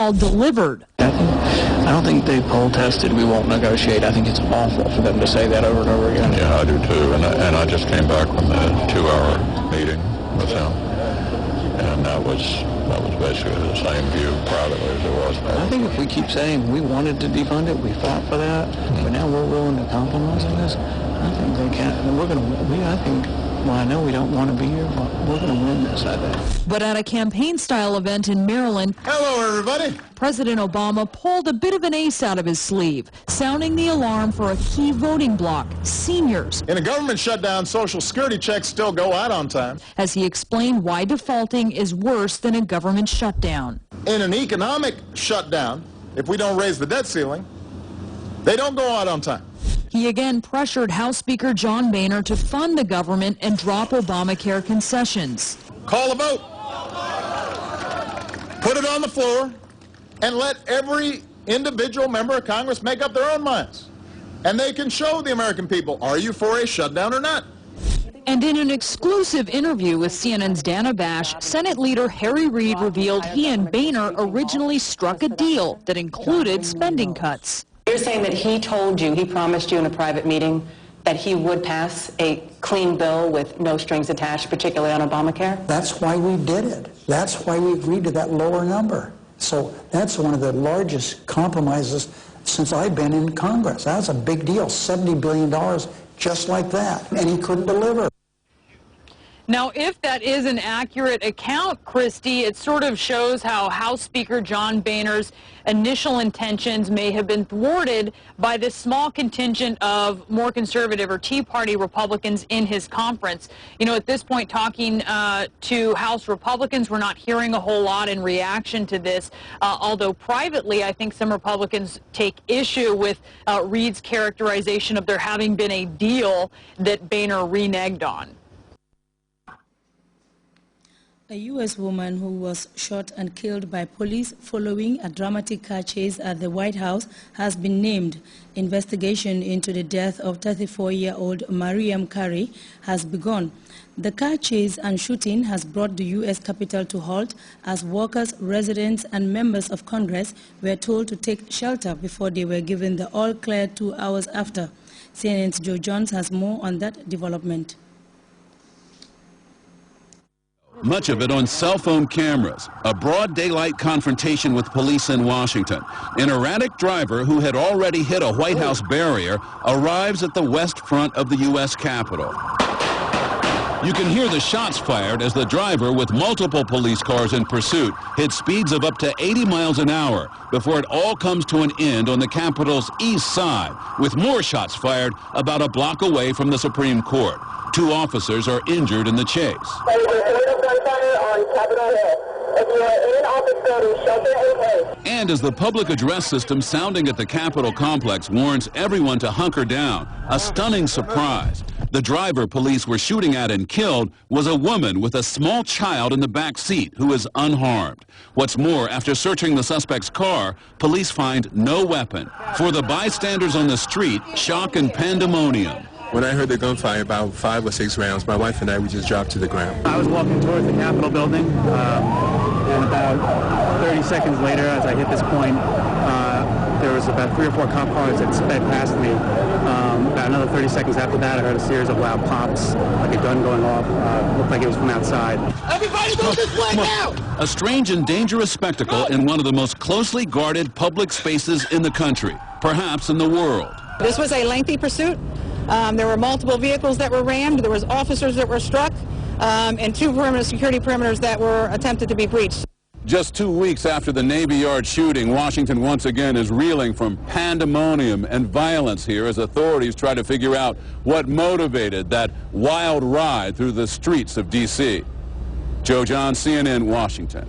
call delivered. I don't think they poll tested, we won't negotiate. I think it's awful for them to say that over and over again. Yeah, I do too. And I just came back from the 2-hour meeting with them, and that was basically the same view privately as it was. I think if we keep saying we wanted to defund it, we fought for that, but now we're willing to compromise on this, I think they can't. And well, I know we don't want to be here, but we're going to win this, I think. But at a campaign-style event in Maryland, hello, everybody. President Obama pulled a bit of an ace out of his sleeve, sounding the alarm for a key voting bloc, seniors. In a government shutdown, Social Security checks still go out on time. As he explained why defaulting is worse than a government shutdown. In an economic shutdown, if we don't raise the debt ceiling, they don't go out on time. He again pressured House Speaker John Boehner to fund the government and drop Obamacare concessions. Call a vote. Put it on the floor and let every individual member of Congress make up their own minds. And they can show the American people, are you for a shutdown or not? And in an exclusive interview with CNN's Dana Bash, Senate Leader Harry Reid revealed he and Boehner originally struck a deal that included spending cuts. You're saying that he told you, he promised you in a private meeting that he would pass a clean bill with no strings attached, particularly on Obamacare? That's why we did it. That's why we agreed to that lower number. So that's one of the largest compromises since I've been in Congress. That's a big deal, $70 billion just like that, and he couldn't deliver. Now, if that is an accurate account, Christy, it sort of shows how House Speaker John Boehner's initial intentions may have been thwarted by this small contingent of more conservative or Tea Party Republicans in his conference. You know, at this point, talking to House Republicans, we're not hearing a whole lot in reaction to this, although privately, I think some Republicans take issue with Reid's characterization of there having been a deal that Boehner reneged on. A U.S. woman who was shot and killed by police following a dramatic car chase at the White House has been named. Investigation into the death of 34-year-old Mariam Carey has begun. The car chase and shooting has brought the U.S. Capitol to halt as workers, residents, and members of Congress were told to take shelter before they were given the all-clear 2 hours after. CNN's Joe Jones has more on that development. Much of it on cell phone cameras. A broad daylight confrontation with police in Washington. An erratic driver who had already hit a White House barrier arrives at the west front of the U.S. Capitol. You can hear the shots fired as the driver, with multiple police cars in pursuit, hit speeds of up to 80 miles an hour before it all comes to an end on the Capitol's east side, with more shots fired about a block away from the Supreme Court. 2 officers are injured in the chase. And as the public address system sounding at the Capitol complex warns everyone to hunker down, a stunning surprise. The driver police were shooting at and killed was a woman with a small child in the back seat who is unharmed. What's more, after searching the suspect's car, police find no weapon. For the bystanders on the street, shock and pandemonium. When I heard the gunfire, about 5 or 6 rounds, my wife and I, we just dropped to the ground. I was walking towards the Capitol building, and about 30 seconds later, as I hit this point, there was about 3 or 4 cop cars that sped past me. About another 30 seconds after that, I heard a series of loud pops, like a gun going off. Looked like it was from outside. Everybody move this way now! A strange and dangerous spectacle in one of the most closely guarded public spaces in the country, perhaps in the world. This was a lengthy pursuit. There were multiple vehicles that were rammed, there was officers that were struck, and 2 security perimeters that were attempted to be breached. Just 2 weeks after the Navy Yard shooting, Washington once again is reeling from pandemonium and violence here as authorities try to figure out what motivated that wild ride through the streets of D.C. Joe John, CNN, Washington.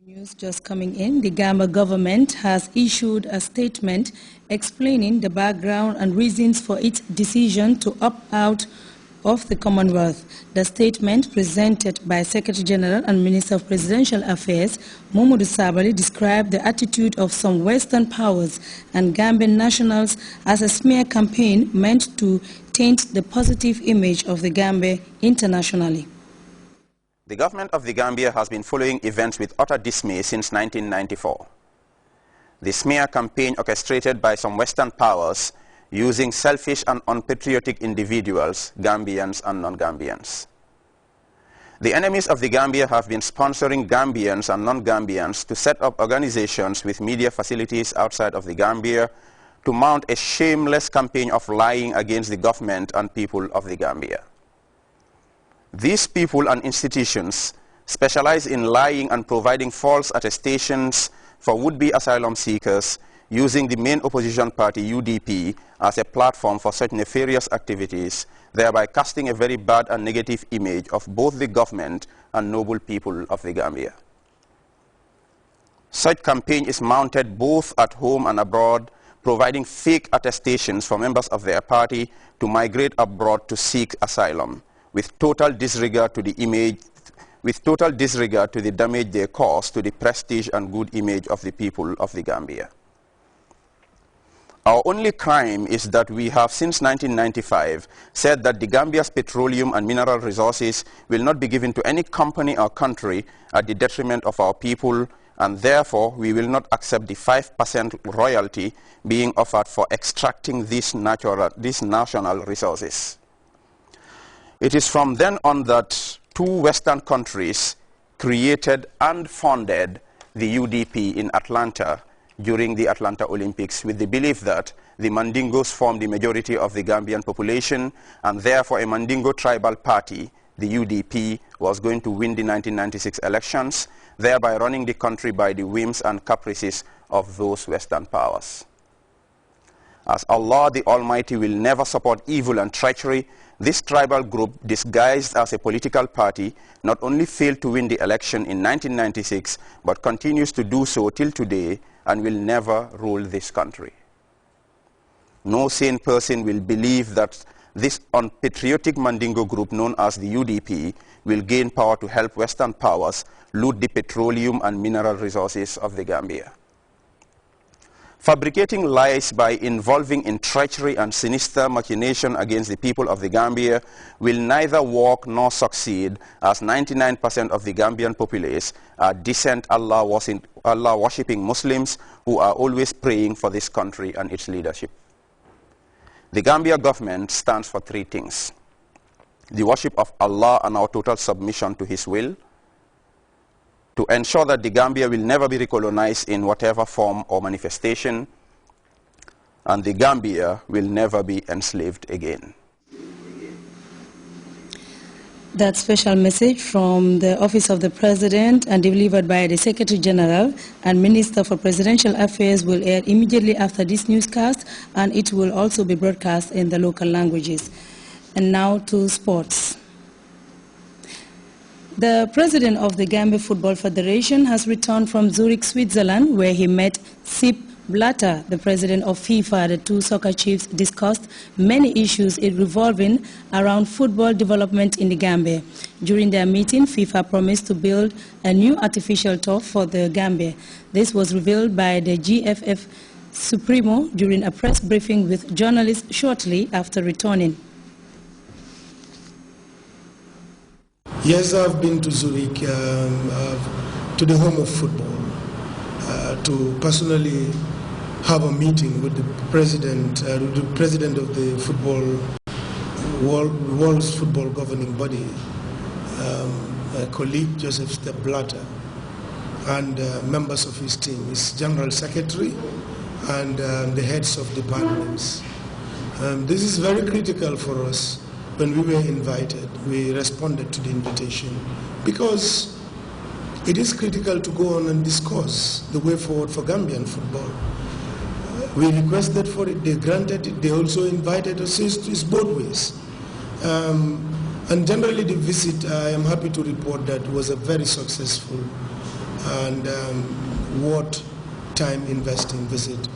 News just coming in. The Gambia government has issued a statement explaining the background and reasons for its decision to opt out of the Commonwealth. The statement presented by Secretary General and Minister of Presidential Affairs, Mamadou Sabali, described the attitude of some Western powers and Gambian nationals as a smear campaign meant to taint the positive image of the Gambia internationally. The government of the Gambia has been following events with utter dismay since 1994. The smear campaign orchestrated by some Western powers using selfish and unpatriotic individuals, Gambians and non-Gambians. The enemies of the Gambia have been sponsoring Gambians and non-Gambians to set up organizations with media facilities outside of the Gambia to mount a shameless campaign of lying against the government and people of the Gambia. These people and institutions specialize in lying and providing false attestations for would-be asylum seekers, using the main opposition party, UDP, as a platform for such nefarious activities, thereby casting a very bad and negative image of both the government and noble people of the Gambia. Such campaign is mounted both at home and abroad, providing fake attestations for members of their party to migrate abroad to seek asylum, with total disregard to the damage they cause to the prestige and good image of the people of the Gambia. Our only crime is that we have since 1995 said that the Gambia's petroleum and mineral resources will not be given to any company or country at the detriment of our people, and therefore we will not accept the 5% royalty being offered for extracting these national resources. It is from then on that two Western countries created and funded the UDP in Atlanta during the Atlanta Olympics, with the belief that the Mandingos form the majority of the Gambian population, and therefore a Mandingo tribal party, the UDP, was going to win the 1996 elections, thereby running the country by the whims and caprices of those Western powers. As Allah the Almighty will never support evil and treachery, this tribal group, disguised as a political party, not only failed to win the election in 1996, but continues to do so till today and will never rule this country. No sane person will believe that this unpatriotic Mandingo group known as the UDP will gain power to help Western powers loot the petroleum and mineral resources of the Gambia. Fabricating lies by involving in treachery and sinister machination against the people of the Gambia will neither work nor succeed, as 99% of the Gambian populace are decent Allah-worshipping Muslims who are always praying for this country and its leadership. The Gambia government stands for three things: the worship of Allah and our total submission to His will, to ensure that the Gambia will never be recolonized in whatever form or manifestation, and the Gambia will never be enslaved again. That special message from the Office of the President and delivered by the Secretary General and Minister for Presidential Affairs will air immediately after this newscast, and it will also be broadcast in the local languages. And now to sports. The president of the Gambia Football Federation has returned from Zurich, Switzerland, where he met Sepp Blatter, the president of FIFA. The two soccer chiefs discussed many issues revolving around football development in the Gambia. During their meeting, FIFA promised to build a new artificial turf for the Gambia. This was revealed by the GFF Supremo during a press briefing with journalists shortly after returning. Yes, I've been to Zurich, to the home of football, to personally have a meeting with the president of the world's football governing body, my colleague Joseph Blatter, and members of his team, his general secretary, and the heads of departments. This is very critical for us. When we were invited, we responded to the invitation because it is critical to go on and discuss the way forward for Gambian football. We requested for it, they granted it, they also invited us. It's both ways. And generally the visit, I am happy to report that was a very successful and worth time investing visit.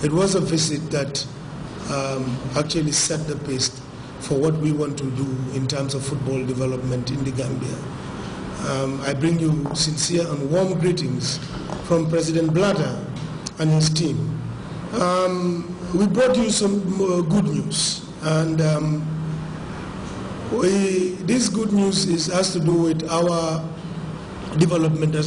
It was a visit that actually set the pace for what we want to do in terms of football development in the Gambia. I bring you sincere and warm greetings from President Blatter and his team. We brought you some good news, and This good news has to do with our development as